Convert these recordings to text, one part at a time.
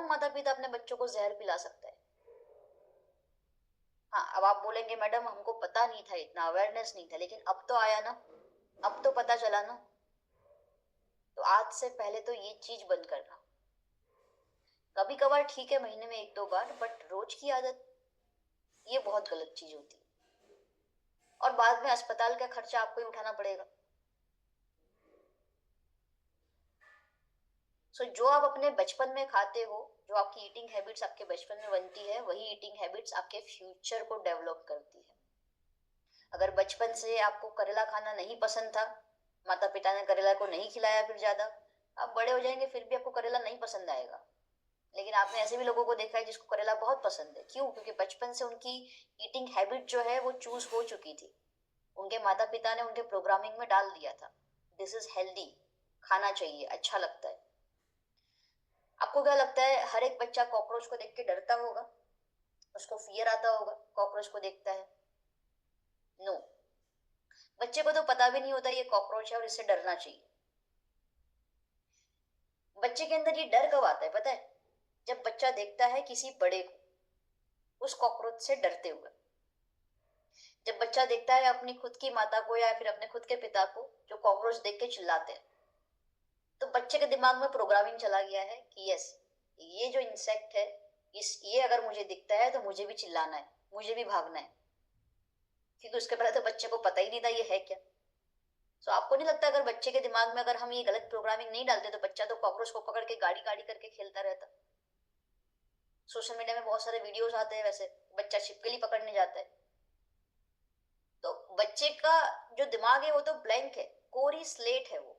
कौन माता पिता अपने बच्चों को जहर पिला सकता है? हाँ, अब आप बोलेंगे मैडम हमको पता नहीं था, इतना अवेयरनेस नहीं था, लेकिन अब तो आया ना, अब तो पता चला ना। तो आज से पहले तो ये चीज बंद करना। कभी कभार ठीक है, महीने में एक दो बार, बट रोज की आदत ये बहुत गलत चीज होती है। और बाद में अस्पताल का खर्चा आपको ही उठाना पड़ेगा। सो जो आप अपने बचपन में खाते हो, जो आपकी ईटिंग हैबिट्स आपके बचपन में बनती है, वही ईटिंग हैबिट्स आपके फ्यूचर को डेवलप करती है। अगर बचपन से आपको करेला खाना नहीं पसंद था, माता पिता ने करेला को नहीं खिलाया फिर ज्यादा, आप बड़े हो जाएंगे फिर भी आपको करेला नहीं पसंद आएगा। लेकिन आपने ऐसे भी लोगों को देखा है जिसको करेला बहुत पसंद है। क्यों? क्योंकि बचपन से उनकी ईटिंग हैबिट जो है वो चूज हो चुकी थी। उनके माता पिता ने उनके प्रोग्रामिंग में डाल दिया था, दिस इज हेल्दी, खाना चाहिए, अच्छा लगता है। आपको क्या लगता है हर एक बच्चा कॉकरोच को देख के डरता होगा? उसको फियर आता होगा कॉकरोच को देखता है? नो। बच्चे को तो पता भी नहीं होता ये कॉकरोच है और इससे डरना चाहिए। बच्चे के अंदर ये डर कब आता है पता है? जब बच्चा देखता है किसी बड़े को उस कॉकरोच से डरते हुए। जब बच्चा देखता है अपनी खुद की माता को या फिर अपने खुद के पिता को जो कॉकरोच देख के चिल्लाते हैं, तो बच्चे के दिमाग में प्रोग्रामिंग चला गया है कि यस, ये जो इंसेक्ट है, इस ये अगर मुझे दिखता है तो मुझे भी चिल्लाना है, मुझे भी भागना है। क्योंकि उसके पहले तो बच्चे को पता ही नहीं था ये है क्या। तो आपको नहीं लगता अगर बच्चे के दिमाग में अगर हम ये गलत प्रोग्रामिंग नहीं डालते तो बच्चा तो कॉकरोच को पकड़ के गाड़ी गाड़ी करके खेलता रहता? सोशल मीडिया में बहुत सारे वीडियोस आते हैं, वैसे बच्चा छिपकली पकड़ने जाता है। तो बच्चे का जो दिमाग है वो तो ब्लैंक है, कोरी स्लेट है वो।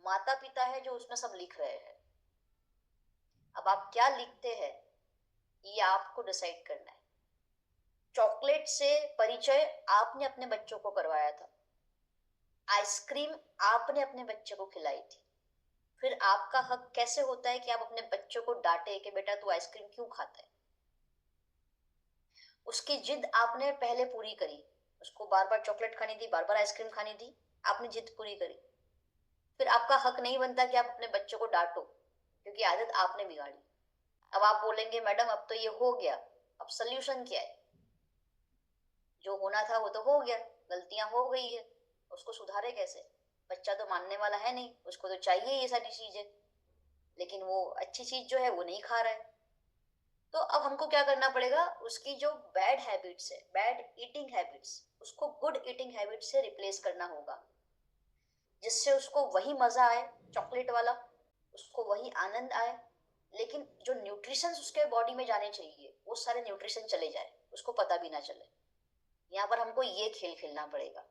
माता पिता है जो उसमें सब लिख रहे हैं। अब आप क्या लिखते हैं ये आपको डिसाइड करना है। चॉकलेट से परिचय आपने अपने बच्चों को करवाया था, आइसक्रीम आपने अपने बच्चे को खिलाई थी। फिर आपका हक कैसे होता है कि आप अपने बच्चों को डांटे कि बेटा तू आइसक्रीम क्यों खाता है? उसकी जिद आपने पहले पूरी करी, उसको बार बार चॉकलेट खानी थी, बार बार आइसक्रीम खानी थी, आपने जिद पूरी करी। फिर आपका हक नहीं बनता कि आप अपने बच्चों को डांटो, क्योंकि आदत आपने बिगाड़ी। अब आप बोलेंगे मैडम अब तो ये हो गया, अब सोल्यूशन क्या है? जो होना था वो तो हो गया, गलतियां हो गई है, उसको सुधारे कैसे? बच्चा तो मानने वाला है नहीं, उसको तो चाहिए ये सारी चीजें, लेकिन वो अच्छी चीज जो है वो नहीं खा रहा है। तो अब हमको क्या करना पड़ेगा, उसकी जो बैड हैबिट्स है, बैड ईटिंग हैबिट्स, उसको गुड ईटिंग हैबिट्स से रिप्लेस करना होगा, जिससे उसको वही मजा आए चॉकलेट वाला, उसको वही आनंद आए, लेकिन जो न्यूट्रिशन उसके बॉडी में जाने चाहिए वो सारे न्यूट्रिशन चले जाए, उसको पता भी ना चले। यहाँ पर हमको ये खेल खेलना पड़ेगा।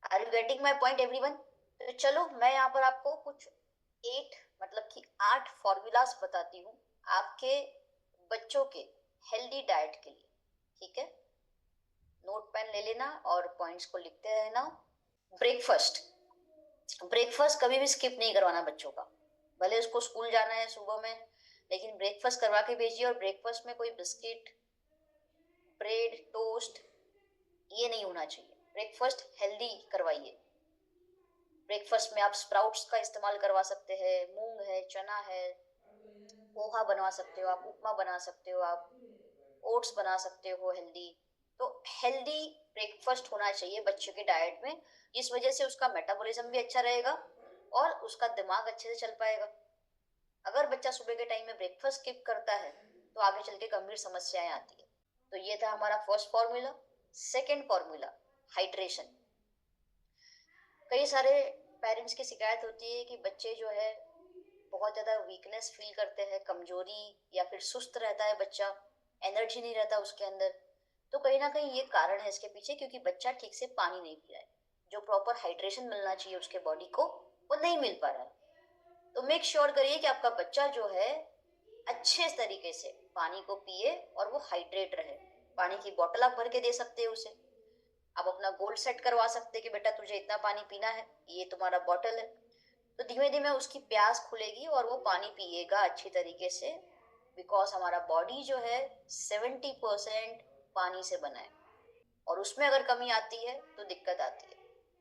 Are you getting my point everyone? तो चलो मैं यहाँ पर आपको कुछ 8 मतलब कि 8 फॉर्मूलाज बताती हूँ आपके बच्चों के हेल्दी डाइट के लिए। ठीक है, नोट पेन ले लेना और पॉइंट्स को लिखते रहना। ब्रेकफास्ट, ब्रेकफास्ट कभी भी स्किप नहीं करवाना बच्चों का। भले उसको स्कूल जाना है सुबह में, लेकिन ब्रेकफास्ट करवा के भेजिए। और ब्रेकफास्ट में कोई बिस्किट, ब्रेड, टोस्ट ये नहीं होना चाहिए। ब्रेकफास्ट हेल्दी करवाइए। ब्रेकफास्ट में आप स्प्राउट्स का इस्तेमाल करवा सकते हैं, मूंग है, चना है, पोहा बनवा सकते हो आप, उपमा बना सकते हो आप, ओट्स बना सकते हो हेल्दी। तो हेल्दी ब्रेकफास्ट होना चाहिए बच्चों के डाइट में, जिस वजह से उसका मेटाबॉलिज्म भी अच्छा रहेगा और उसका दिमाग अच्छे से चल पाएगा। अगर बच्चा सुबह के टाइम में ब्रेकफास्ट स्किप करता है तो आगे चल के गंभीर समस्याएं आती है। तो ये था हमारा first formula. Second formula, hydration. कई सारे पेरेंट्स की शिकायत होती है कि बच्चे जो है बहुत ज्यादा वीकनेस फील करते हैं, कमजोरी या फिर सुस्त रहता है बच्चा, एनर्जी नहीं रहता उसके अंदर। तो कहीं ना कहीं ये कारण है इसके पीछे, क्योंकि बच्चा ठीक से पानी नहीं पी रहा है। जो प्रॉपर हाइड्रेशन मिलना चाहिए उसके बॉडी को वो नहीं मिल पा रहा है। तो मेक श्योर करिए कि आपका बच्चा जो है अच्छे तरीके से पानी को पिए और वो हाइड्रेट रहे। पानी की बोतल आप भर के दे सकते हैं उसे। आप अपना गोल सेट करवा सकते हैं कि बेटा तुझे इतना पानी पीना है, ये तुम्हारा बॉटल है। तो धीमे धीमे उसकी प्यास खुलेगी और वो पानी पिएगा अच्छी तरीके से। बिकॉज हमारा बॉडी जो है 70% पानी से बना है, और उसमें अगर कमी आती है तो दिक्कत आती है,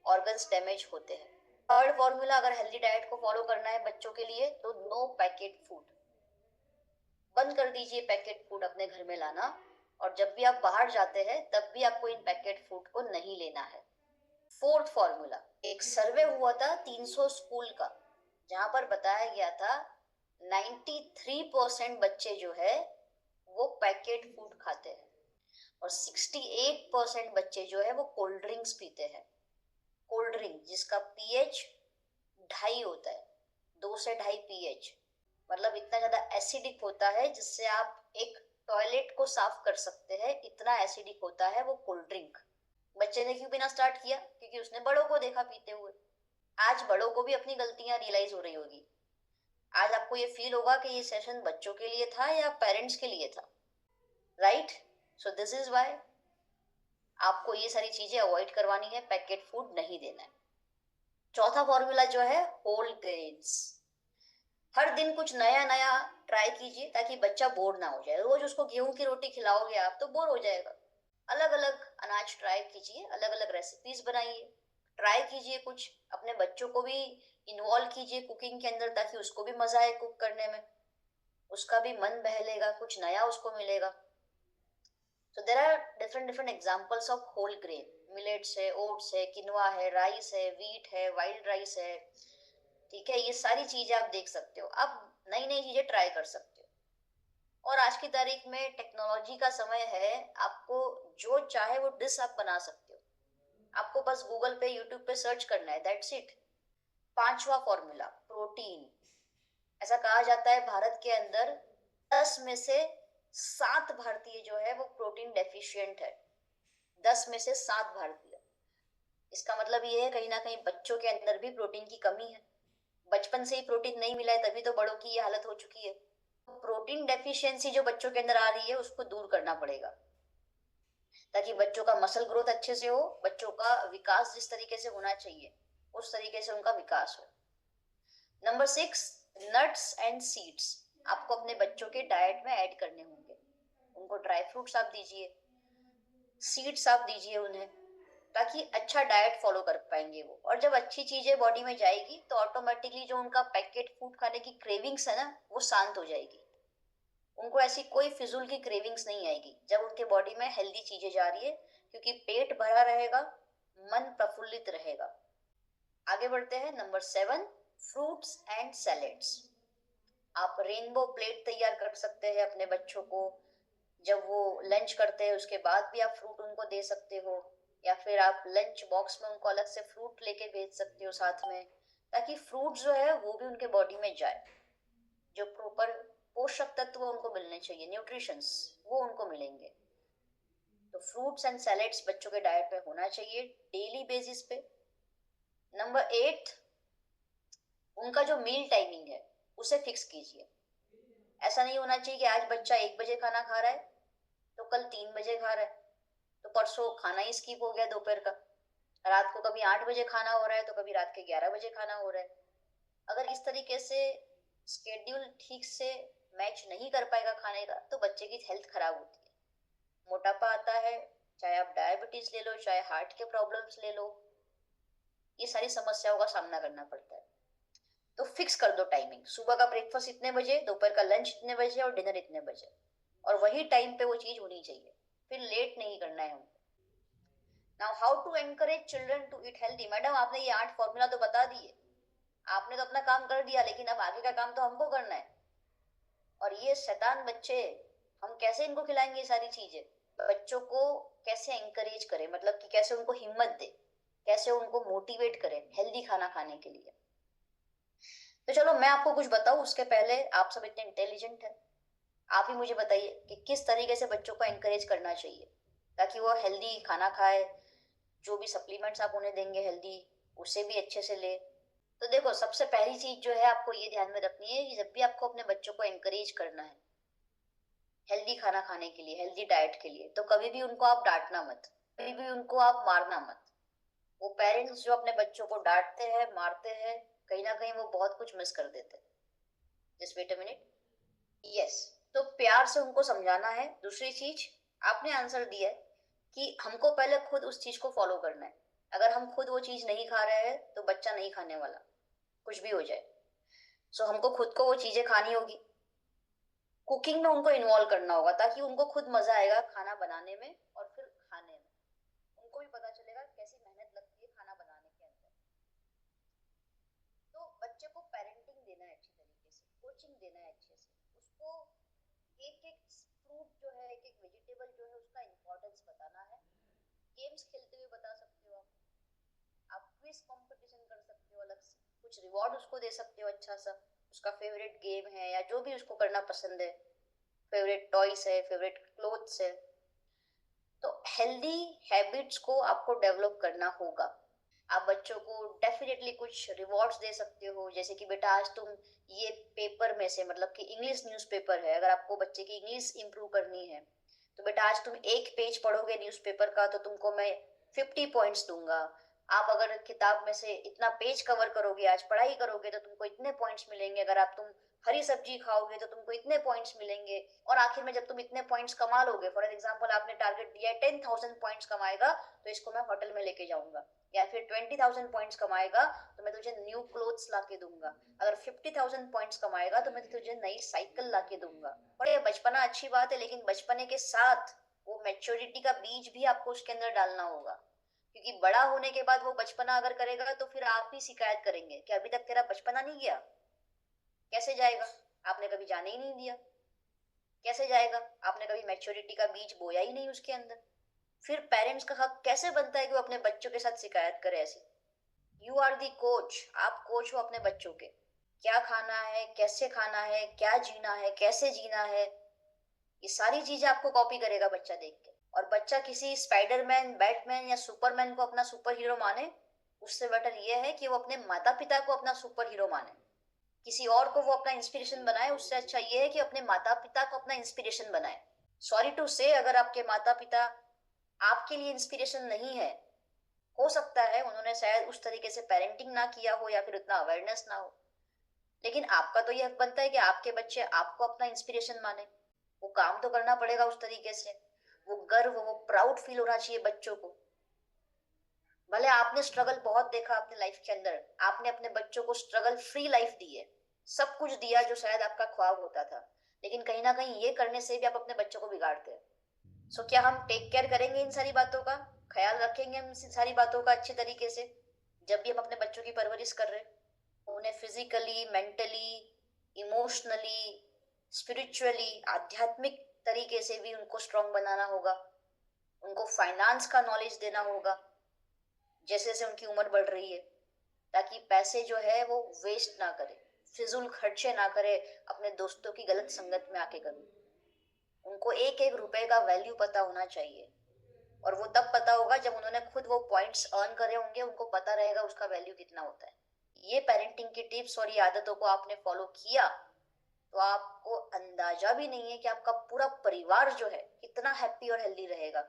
ऑर्गन्स डैमेज होते हैं। थर्ड फॉर्मूला, अगर हेल्दी डाइट को फॉलो करना है बच्चों के लिए तो नो पैकेट फूड, बंद बंद कर दीजिए पैकेट फूड अपने घर में लाना, और जब भी आप बाहर जाते हैं तब भी आपको इन पैकेट फूड को नहीं लेना है। फोर्थ फॉर्मूला, एक सर्वे हुआ था 300 स्कूल का, जहां पर बताया गया था 93% बच्चे जो है वो पैकेट फूड खाते हैं, और 68% बच्चे जो है वो कोल्ड ड्रिंक्स पीते हैं। कोल्ड ड्रिंक जिसका पीएच 2.5 होता है, 2 से 2.5 pH, मतलब इतना ज्यादा एसिडिक होता है जिससे आप एक टॉयलेट को साफ कर सकते हैं, इतना एसिडिक होता है वो कोल्ड ड्रिंक। बच्चे ने क्यों पीना स्टार्ट किया? क्योंकि उसने बड़ों को देखा पीते हुए। आज बड़ों को भी अपनी गलतियां रियलाइज हो रही होगी। आज आपको ये फील होगा कि ये सेशन बच्चों के लिए था या पेरेंट्स के लिए था, right? So this is why आपको ये सारी चीजें अवॉइड करवानी है, पैकेट फूड नहीं देना है। चौथा फॉर्मूला जो है होल ग्रेन्स। हर दिन कुछ नया नया ट्राई कीजिए ताकि बच्चा बोर ना हो जाए। रोज उसको गेहूं की रोटी खिलाओगे आप तो बोर हो जाएगा। अलग अलग अनाज ट्राई कीजिए, अलग अलग रेसिपीज बनाइए, ट्राई कीजिए, कुछ अपने बच्चों को भी इन्वॉल्व कीजिए कुकिंग के अंदर ताकि उसको भी मजा आए कुक करने में, उसका भी मन बहलेगा, कुछ नया उसको मिलेगा। So there are different examples of whole grain. Millets है, ओट्स है, किनवा है, राइस है, व्हीट है, वाइल्ड राइस है, ठीक है? ये सारी चीजें आप देख सकते हो, आप नई नई चीजें ट्राई कर सकते हो। और आज की तारीख में टेक्नोलॉजी का समय है, आपको जो चाहे वो डिश आप बना सकते हो। आपको बस गूगल पे, यूट्यूब पे सर्च करना है, दैट्स इट। पांचवा फॉर्मूला, प्रोटीन। ऐसा कहा जाता है भारत के अंदर 10 में से 7 भारतीय जो है वो प्रोटीन डेफिशिएंट है। 10 में से 7 भारतीय। इसका मतलब ये है कहीं ना कहीं बच्चों के अंदर भी प्रोटीन की कमी है। बचपन से ही प्रोटीन नहीं मिला है तभी तो बड़ों की ये हालत हो चुकी है। प्रोटीन डेफिशिएंसी जो बच्चों के अंदर आ रही है उसको दूर करना पड़ेगा ताकि बच्चों का मसल ग्रोथ अच्छे से हो, बच्चों का विकास जिस तरीके से होना चाहिए उस तरीके से उनका विकास हो। नंबर 6, नट्स एंड सीड्स आपको अपने बच्चों के डाइट में ऐड करने होंगे। उनको ड्राई फ्रूट्स आप दीजिए, सीड्स आप दीजिए उन्हें, ताकि अच्छा डाइट फॉलो कर पाएंगे वो। और जब अच्छी चीजें बॉडी में जाएगी तो ऑटोमेटिकली जो उनका पैकेट फूड खाने की क्रेविंग्स है ना वो शांत हो जाएगी। उनको ऐसी कोई फिजूल की क्रेविंग्स नहीं आएगी जब उनके बॉडी में हेल्दी चीजें जा रही है, क्योंकि पेट भरा रहेगा, मन प्रफुल्लित रहेगा। आगे बढ़ते हैं। Number 7, fruits and salads. आप रेनबो प्लेट तैयार कर सकते हैं अपने बच्चों को। जब वो लंच करते हैं उसके बाद भी आप फ्रूट उनको दे सकते हो, या फिर आप लंच बॉक्स में उनको अलग से फ्रूट लेके भेज सकते हो साथ में, ताकि फ्रूट जो है वो भी उनके बॉडी में जाए। जो प्रॉपर पोषक तत्व उनको मिलने चाहिए, न्यूट्रिशंस, वो उनको मिलेंगे। तो फ्रूट्स एंड सैलेड्स बच्चों के डाइट में होना चाहिए डेली बेसिस पे। नंबर 8, उनका जो मील टाइमिंग है उसे फिक्स कीजिए। ऐसा नहीं होना चाहिए कि आज बच्चा 1 बजे खाना खा रहा है तो कल 3 बजे खा रहा है, तो परसों खाना ही स्किप हो गया दोपहर का। रात को कभी 8 बजे खाना हो रहा है तो कभी रात के 11 बजे खाना हो रहा है। अगर इस तरीके से स्केड्यूल ठीक से मैच नहीं कर पाएगा खाने का तो बच्चे की हेल्थ खराब होती है, मोटापा आता है, चाहे आप डायबिटीज ले लो, चाहे हार्ट के प्रॉब्लम्स ले लो, ये सारी समस्याओं का सामना करना पड़ता है। तो फिक्स कर दो टाइमिंग, सुबह का ब्रेकफास्ट इतने बजे, दोपहर का लंच इतने बजे और डिनर इतने बजे, और वही टाइम पे वो चीज होनी चाहिए, फिर लेट नहीं करना है हमको। Now how to encourage children to eat healthy. Madam आपने ये 8 फॉर्मूला तो बता दिए, आपने तो अपना काम कर दिया, लेकिन अब आगे का काम तो हमको करना है। और ये शैतान बच्चे, हम कैसे इनको खिलाएंगे ये सारी चीजें? बच्चों को कैसे एंकरेज करें, मतलब कि कैसे उनको हिम्मत दे, कैसे उनको मोटिवेट करें हेल्दी खाना खाने के लिए। तो चलो मैं आपको कुछ बताऊं उसके पहले, आप सब इतने इंटेलिजेंट हैं, आप ही मुझे बताइए कि किस तरीके से बच्चों को एनकरेज करना चाहिए ताकि वो हेल्दी खाना खाए, जो भी सप्लीमेंट्स आप उन्हें देंगे हेल्दी उसे भी अच्छे से ले। तो देखो, सबसे पहली चीज जो है आपको ये ध्यान में रखनी है कि जब भी आपको अपने बच्चों को एनकरेज करना है हेल्दी खाना खाने के लिए, हेल्दी डाइट के लिए, तो कभी भी उनको आप डांटना मत, कभी भी उनको आप मारना मत। वो पेरेंट्स जो अपने बच्चों को डांटते हैं, मारते हैं, कहीं ना कहीं वो बहुत कुछ मिस कर देते हैं। Just wait a minute. Yes, तो प्यार से उनको समझाना है। दूसरी चीज, आपने आंसर दिया है कि हमको पहले खुद उस चीज को फॉलो करना है। अगर हम खुद वो चीज नहीं खा रहे हैं तो बच्चा नहीं खाने वाला, कुछ भी हो जाए। सो हमको खुद को वो चीजें खानी होगी। कुकिंग में उनको इन्वॉल्व करना होगा ताकि उनको खुद मजा आएगा खाना बनाने में और फिर खाने में। उनको भी पता चलेगा कैसी मेहनत लगती है खाना बनाने के अंदर। तो बच्चे को पेरेंटिंग देना है अच्छी तरीके से, कोचिंग देना है अच्छे से, उसको एक एक फ्रूट जो है, एक एक वेजिटेबल जो है उसका इम्पोर्टेंस बताना है। गेम्स खेलते हुए बता सकते हो आप क्विज कंपटीशन कर सकते हो, अलग से कुछ रिवॉर्ड उसको दे सकते हो अच्छा सा। उसका फेवरेट गेम है या जो भी उसको करना पसंद है, फेवरेट टॉयस है, फेवरेट क्लोथ्स है। तो हेल्दी हैबिट्स को आपको डेवलप करना होगा। आप बच्चों को डेफिनेटली कुछ रिवॉर्ड्स दे सकते हो, जैसे कि बेटा आज तुम ये पेपर में से, मतलब कि इंग्लिश न्यूज़पेपर है, अगर आपको बच्चे की इंग्लिश इंप्रूव करनी है तो बेटा आज तुम एक पेज पढ़ोगे न्यूज़पेपर का तो तुमको मैं 50 पॉइंट्स दूंगा। आप अगर किताब में से इतना पेज कवर करोगे, आज पढ़ाई करोगे, तो तुमको इतने पॉइंट्स मिलेंगे। अगर आप तुम हरी सब्जी खाओगे तो तुमको इतने पॉइंट्स मिलेंगे। और आखिर में जब तुम इतने पॉइंट्स कमा लोगे, फॉर एग्जाम्पल आपने टारगेट दिया है 10,000 पॉइंट्स कमाएगा तो इसको मैं होटल में लेके जाऊंगा, या फिर 20,000 पॉइंट्स कमाएगा तो मैं तुझे न्यू क्लोथ्स ला के दूंगा, अगर 50,000 पॉइंट्स कमाएगा तो मैं तुझे नई साइकिल ला के दूंगा। और ये बचपना अच्छी बात है, लेकिन बचपने के साथ वो मैच्योरिटी का बीज भी आपको उसके अंदर डालना होगा। क्योंकि बड़ा होने के बाद वो बचपना अगर करेगा तो फिर आप ही शिकायत करेंगे कि अभी तक तेरा बचपना नहीं गया। कैसे जाएगा? आपने कभी जाने ही नहीं दिया। कैसे जाएगा? आपने कभी मैच्योरिटी का बीज बोया ही नहीं उसके अंदर। फिर पेरेंट्स का हक कैसे बनता है कि वो अपने बच्चों के साथ शिकायत करे ऐसी? यू आर दी कोच, आप कोच हो अपने बच्चों के। क्या खाना है, कैसे खाना है, क्या जीना है, कैसे जीना है, ये सारी चीजें आपको कॉपी करेगा बच्चा देख के। और बच्चा किसी स्पाइडरमैन, बैटमैन या सुपरमैन को अपना सुपर हीरो माने, उससे बेटर ये है कि वो अपने माता पिता को अपना सुपर हीरो माने। किसी और को वो अपना इंस्पिरेशन बनाए, उससे अच्छा ये है कि अपने माता पिता को अपना इंस्पिरेशन बनाए। सॉरी टू से, अगर आपके माता पिता आपके लिए इंस्पिरेशन नहीं है, हो सकता है उन्होंने शायद उस तरीके से पेरेंटिंग ना किया हो या फिर उतना अवेयरनेस ना हो, लेकिन आपका तो यह बनता है कि आपके बच्चे आपको अपना इंस्पिरेशन माने। वो काम तो करना पड़ेगा उस तरीके से। वो गर्व, वो प्राउड फील होना चाहिए बच्चों को। भले आपने स्ट्रगल बहुत देखा अपने लाइफ के अंदर, आपने अपने बच्चों को स्ट्रगल फ्री लाइफ दी है, सब कुछ दिया जो शायद आपका ख्वाब होता था, लेकिन कहीं ना कहीं ये करने से भी आप अपने बच्चों को बिगाड़ते हैं। सो क्या हम टेक केयर करेंगे इन सारी बातों का, ख्याल रखेंगे हम इन सारी बातों का अच्छे तरीके से जब भी हम अपने बच्चों की परवरिश कर रहे हैं? उन्हें फिजिकली, मेंटली, इमोशनली, स्पिरिचुअली, आध्यात्मिक तरीके से भी उनको स्ट्रांग बनाना होगा। उनको फाइनेंस का नॉलेज देना होगा जैसे जैसे उनकी उम्र बढ़ रही है, ताकि पैसे जो है वो वेस्ट ना करे, फिजूल खर्चे ना करे, अपने दोस्तों की गलत संगत में आके करूँ। उनको एक एक रुपए का वैल्यू पता होना चाहिए। और वो तब पता होगा जब उन्होंने खुद वो पॉइंट्स अर्न करे होंगे, उनको पता रहेगा उसका वैल्यू कितना होता है। ये पेरेंटिंग की टिप्स और ये आदतों को आपने फॉलो किया तो आपको अंदाजा भी नहीं है कि आपका पूरा परिवार जो है कितना हैप्पी और हेल्दी रहेगा।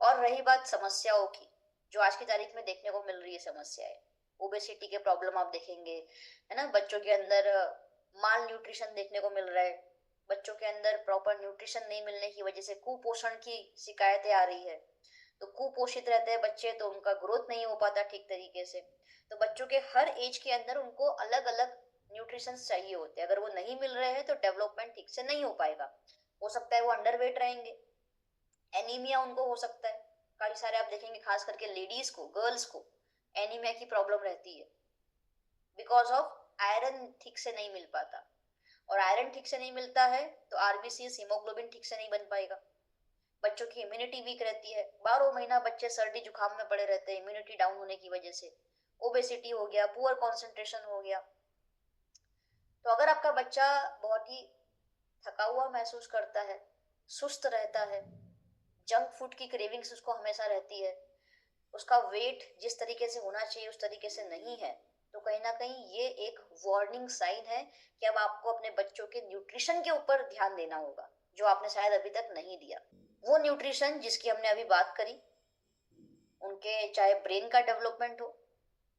और रही बात समस्याओं की, जो आज की तारीख में देखने को मिल रही है समस्याएं, ओबेसिटी के प्रॉब्लम आप देखेंगे, है ना, बच्चों के अंदर माल न्यूट्रिशन देखने को मिल रहा है। बच्चों के अंदर प्रॉपर न्यूट्रिशन नहीं मिलने की वजह से कुपोषण की शिकायतें आ रही है। तो कुपोषित रहते हैं बच्चे तो उनका ग्रोथ नहीं हो पाता ठीक तरीके से। तो बच्चों के हर एज के अंदर उनको अलग अलग न्यूट्रिशन चाहिए होते हैं, अगर वो नहीं मिल रहे हैं तो डेवलपमेंट ठीक से नहीं हो पाएगा। हो सकता है वो अंडरवेट रहेंगे, एनीमिया उनको हो सकता है। कई सारे आप देखेंगे खास करके लेडीज को, गर्ल्स को एनीमिया की प्रॉब्लम रहती है, बिकॉज ऑफ आयरन ठीक से नहीं मिल पाता। और आयरन ठीक से नहीं मिलता है तो आरबीसी, हीमोग्लोबिन ठीक से नहीं बन पाएगा। बच्चों की इम्यूनिटी वीक रहती है, 12 महीना बच्चे सर्दी जुकाम में पड़े रहते हैं इम्यूनिटी डाउन होने की वजह से। ओबेसिटी हो गया, पुअर कंसंट्रेशन हो गया। तो अगर आपका बच्चा बहुत ही थका हुआ महसूस करता है, सुस्त रहता है, जंक फूड की क्रेविंग्स उसको हमेशा रहती है, उसका वेट जिस तरीके से होना चाहिए उस तरीके से नहीं है, तो कहीं ना कहीं ये एक वार्निंग साइन है कि अब आपको अपने बच्चों के न्यूट्रिशन के ऊपर ध्यान देना होगा, जो आपने शायद अभी तक नहीं दिया। वो न्यूट्रिशन जिसकी हमने अभी बात करी, उनके चाहे ब्रेन का डेवलपमेंट हो,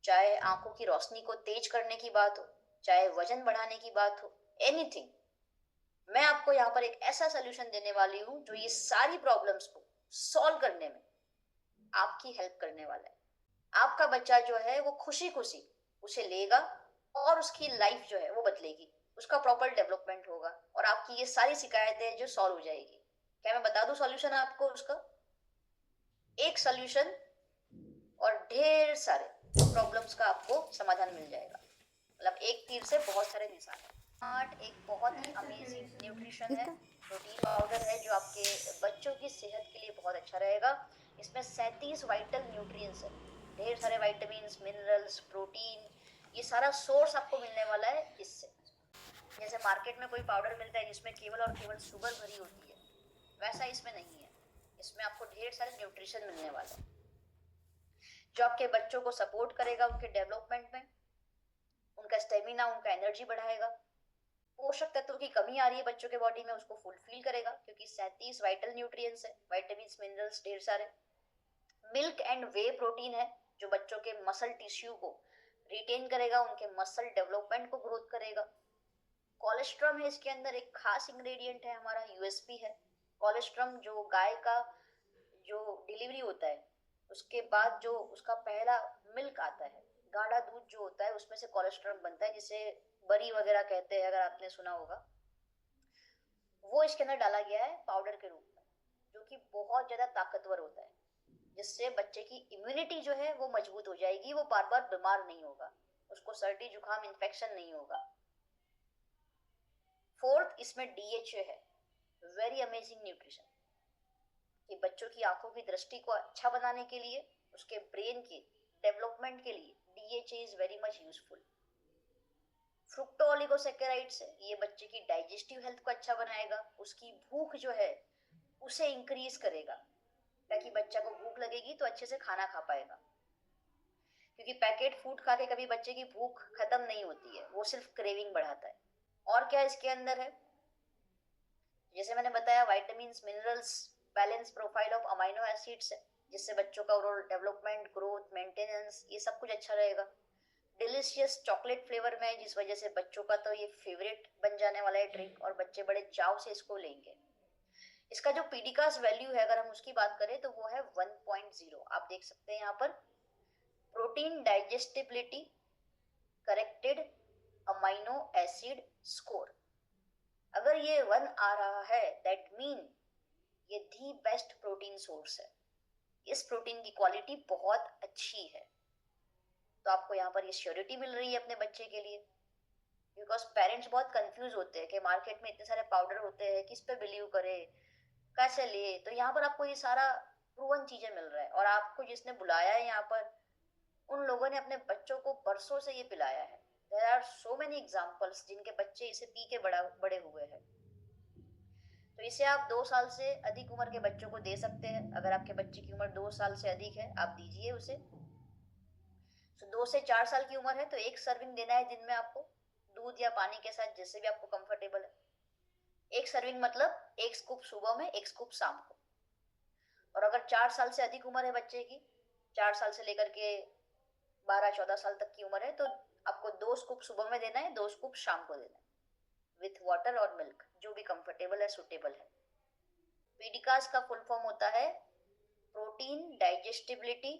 चाहे आंखों की रोशनी को तेज करने की बात हो, चाहे वजन बढ़ाने की बात हो, एनीथिंग, मैं आपको यहाँ पर एक ऐसा सोल्यूशन देने वाली हूँ जो ये सारी प्रॉब्लम्स को सॉल्व करने में आपकी हेल्प करने वाला है। आपका बच्चा जो है वो खुशी खुशी उसे लेगा और उसकी लाइफ जो है वो बदलेगी, उसका प्रॉपर डेवलपमेंट होगा और आपकी ये सारी शिकायतें जो सॉल्व हो जाएगी। क्या मैं बता दूं सॉल्यूशन आपको उसका? एक सॉल्यूशन और ढेर सारे प्रॉब्लम्स का आपको समाधान मिल जाएगा। मतलब एक तीर से बहुत सारे निशान है। स्मार्ट एक बहुत ही अमेजिंग न्यूट्रिशन है, प्रोटीन पाउडर है जो आपके बच्चों की सेहत के लिए बहुत अच्छा रहेगा। इसमें 37 वाइटल न्यूट्रिएंट्स है, ढेर सारे विटामिन, मिनरल्स, प्रोटीन, ये सारा सोर्स आपको मिलने वाला है इससे। जैसे मार्केट में कोई पाउडर मिलता है जिसमें केवल और केवल शुगर भरी होती है, वैसा इसमें नहीं है। इसमें आपको ढेर सारे न्यूट्रिशन मिलने वाले हैं जो आपके बच्चों को सपोर्ट करेगा उनके डेवलपमेंट में, उनका स्टेमिना, उनका एनर्जी बढ़ाएगा। पोषक तत्वों की कमी आ रही है बच्चों के बॉडी में, उसको फुलफिल करेगा क्योंकि 37 वाइटल न्यूट्रिएंट्स है, विटामिन, मिनरल्स ढेर सारे। मिल्क एंड वे प्रोटीन है जो बच्चों के मसल टिश्यू को रिटेन करेगा, उनके मसल डेवलपमेंट को ग्रोथ करेगा। कोलेस्ट्रम है इसके अंदर, एक खास इंग्रेडिएंट है, हमारा यूएसपी है। कोलेस्ट्रम जो गाय का जो डिलीवरी होता है उसके बाद जो उसका पहला मिल्क आता है, गाढ़ा दूध जो होता है, उसमें से कोलेस्ट्रॉल बनता है जिसे बरी वगैरह कहते हैं, अगर आपने सुना होगा। वो इसके अंदर डाला गया है पाउडर के रूप में, जो कि बहुत ज्यादा ताकतवर होता है, जिससे बच्चे की इम्यूनिटी जो है वो मजबूत हो जाएगी, वो बार बार बीमार नहीं होगा, उसको सर्दी जुकाम इन्फेक्शन नहीं होगा। फोर्थ, इसमें डीएचए है, वेरी अमेजिंग न्यूट्रिशन, कि बच्चों की आंखों की दृष्टि को अच्छा बनाने के लिए, उसके ब्रेन के डेवलपमेंट के लिए DHA is very much useful. Fructooligosaccharides है, ये बच्चे की डाइजेस्टिव हेल्थ को अच्छा बनाएगा, उसकी भूख जो है उसे इंक्रीज करेगा, ताकि बच्चा को भूख लगेगी तो अच्छे से खाना खा पाएगा। क्योंकि पैकेट फूड खा के कभी बच्चे की भूख खत्म नहीं होती है, वो सिर्फ क्रेविंग बढ़ाता है। और क्या इसके अंदर है, जैसे मैंने बताया, vitamin, minerals, balance profile of amino acids है, जिससे बच्चों का ओवरऑल डेवलपमेंट, ग्रोथ, मेंटेनेंस, ये सब कुछ अच्छा रहेगा। डिलीशियस चॉकलेट फ्लेवर में है, जिस वजह से बच्चों का तो ये फेवरेट बन जाने वाला है ड्रिंक, और बच्चे बड़े चाव से इसको लेंगे। इसका जो पीडिकास वैल्यू है, अगर हम उसकी बात करें तो वो है 1.0। आप देख सकते हैं यहाँ पर, protein digestibility corrected amino acid score. अगर ये 1 आ रहा है, दैट मीन ये दी बेस्ट प्रोटीन सोर्स है, इस प्रोटीन की क्वालिटी बहुत अच्छी है। तो आपको यहाँ पर ये श्योरिटी मिल रही है अपने बच्चे के लिए। बिकॉज पेरेंट्स बहुत कंफ्यूज होते हैं कि मार्केट में इतने सारे पाउडर होते हैं, किस पे बिलीव करे, कैसे ले। तो यहाँ पर आपको ये सारा प्रूवन चीजें मिल रहा है, और आपको जिसने बुलाया है यहाँ पर, उन लोगों ने अपने बच्चों को बरसों से ये पिलाया है। There are so many examples जिनके बच्चे इसे पी के बड़े हुए हैं। तो इसे आप 2 साल से अधिक उम्र के बच्चों को दे सकते हैं। अगर आपके बच्चे की उम्र 2 साल से अधिक है, आप दीजिए उसे। तो 2 से 4 साल की उम्र है तो एक सर्विंग देना है दिन में आपको, दूध या पानी के साथ, जिससे भी आपको कंफर्टेबल है। एक सर्विंग मतलब एक स्कूप सुबह में, एक स्कूप शाम को। और अगर 4 साल से अधिक उम्र है बच्चे की, 4 साल से लेकर के 12-14 साल तक की उम्र है, तो आपको 2 स्कूप सुबह में देना है, 2 स्कूप शाम को देना है, विथ वाटर और मिल्क, जो भी कंफर्टेबल है, सुटेबल है। पीडिकास का फुल फॉर्म होता है protein digestibility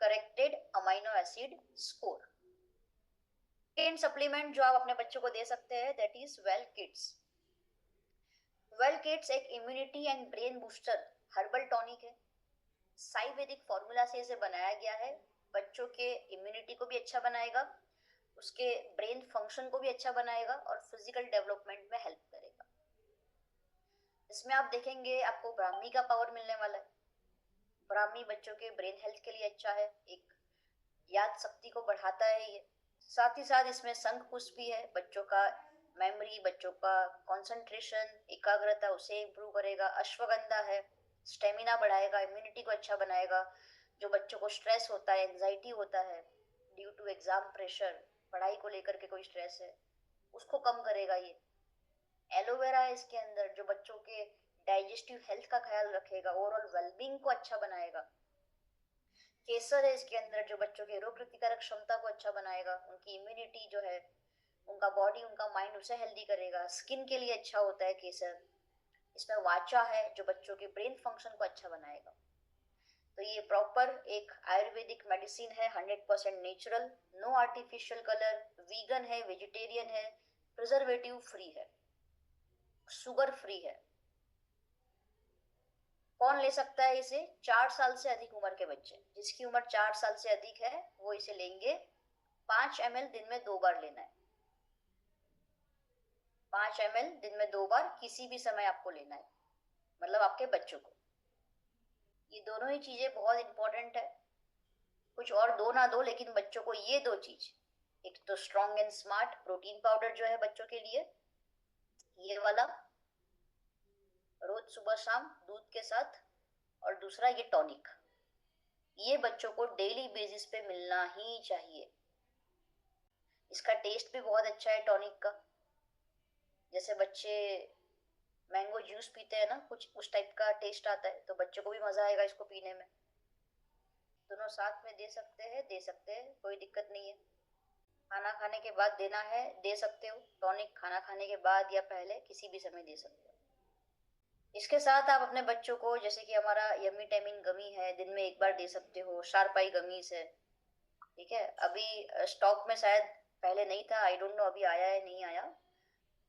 corrected amino acid score. Second supplement जो आप अपने बच्चों को दे सकते हैं, that is well kids. Well kids एक immunity and brain booster herbal tonic है, साई वैदिक फॉर्मूला से इसे बनाया गया है। बच्चों के इम्यूनिटी को भी अच्छा बनाएगा, उसके ब्रेन फंक्शन को भी अच्छा बनाएगा, और फिजिकल डेवलपमेंट में हेल्प करेगा। इसमें आप देखेंगे आपको ब्राह्मी का पावर मिलने वाला है। ब्राह्मी बच्चों के ब्रेन हेल्थ के लिए अच्छा है, एक याद शक्ति को बढ़ाता है ये। साथ ही साथ इसमें शंख पुष्प भी है, बच्चों का मेमोरी, बच्चों का कंसंट्रेशन, एकाग्रता, उसे इम्प्रूव करेगा। अश्वगंधा है, स्टेमिना बढ़ाएगा, इम्यूनिटी को अच्छा बनाएगा। जो बच्चों को स्ट्रेस होता है, एंजाइटी होता है ड्यू टू एग्जाम प्रेशर, पढ़ाई को लेकर के कोई स्ट्रेस है, उसको कम करेगा ये। एलोवेरा है इसके अंदर, जो बच्चों के डाइजेस्टिव हेल्थ का ख्याल रखेगा, ओवरऑल वेलबींग को अच्छा बनाएगा। केसर है इसके अंदर, जो बच्चों की रोग प्रतिकारक क्षमता को अच्छा बनाएगा, उनकी इम्यूनिटी जो है, उनका बॉडी, उनका माइंड, उसे हेल्दी करेगा। स्किन के लिए अच्छा होता है केसर। इसमें वाचा है, जो बच्चों के ब्रेन फंक्शन को अच्छा बनाएगा। तो ये प्रॉपर एक आयुर्वेदिक मेडिसिन है, 100% natural, no artificial colour, vegan है, वेजिटेरियन है, प्रिजर्वेटिव फ्री है, शुगर फ्री है। कौन ले सकता है इसे? 4 साल से अधिक उम्र के बच्चे। जिसकी उम्र 4 साल से अधिक है वो इसे लेंगे। 5 ml दिन में 2 बार लेना है। 5 ml दिन में 2 बार किसी भी समय आपको लेना है, मतलब आपके बच्चों को। ये दोनों ही चीजें बहुत इंपॉर्टेंट है। कुछ और दो ना दो, लेकिन बच्चों को ये 2 चीज, एक तो strong and smart protein powder जो है बच्चों के लिए, ये वाला रोज सुबह शाम दूध के साथ, और दूसरा ये टॉनिक। ये बच्चों को डेली बेसिस पे मिलना ही चाहिए। इसका टेस्ट भी बहुत अच्छा है टॉनिक का। जैसे बच्चे मैंगो जूस पीते हैं ना, कुछ उस टाइप का टेस्ट आता है, तो बच्चों को भी मजा आएगा इसको पीने में। दोनों साथ में दे सकते हैं, कोई दिक्कत नहीं है। खाना खाने के बाद देना है, दे सकते हो। टॉनिक खाना खाने के बाद या पहले किसी भी समय दे सकते हो। इसके साथ आप अपने बच्चों को, जैसे कि हमारा यम्मी टाइमिन गमी है, दिन में 1 बार दे सकते हो। शार्पाई गमीज है, ठीक है, अभी स्टॉक में शायद पहले नहीं था, आई डोंट नो अभी आया है नहीं आया,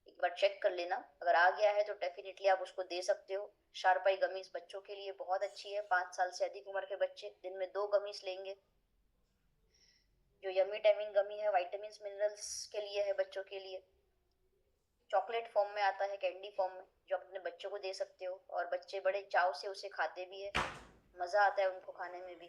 एक बार चेक कर लेना। अगर आ गया है तो डेफिनेटली आप उसको दे सकते हो। शार्पाई गमीज बच्चों के लिए बहुत अच्छी है। 5 साल से अधिक उम्र के बच्चे दिन में 2 गमीज लेंगे। जो यम्मी टाइमिन गमी है विटामिन मिनरल्स के लिए है, बच्चों के लिए। चॉकलेट फॉर्म में आता है, कैंडी फॉर्म में, जो अपने बच्चों को दे सकते हो, और बच्चे बड़े चाव से उसे खाते भी है, मजा आता है उनको खाने में भी।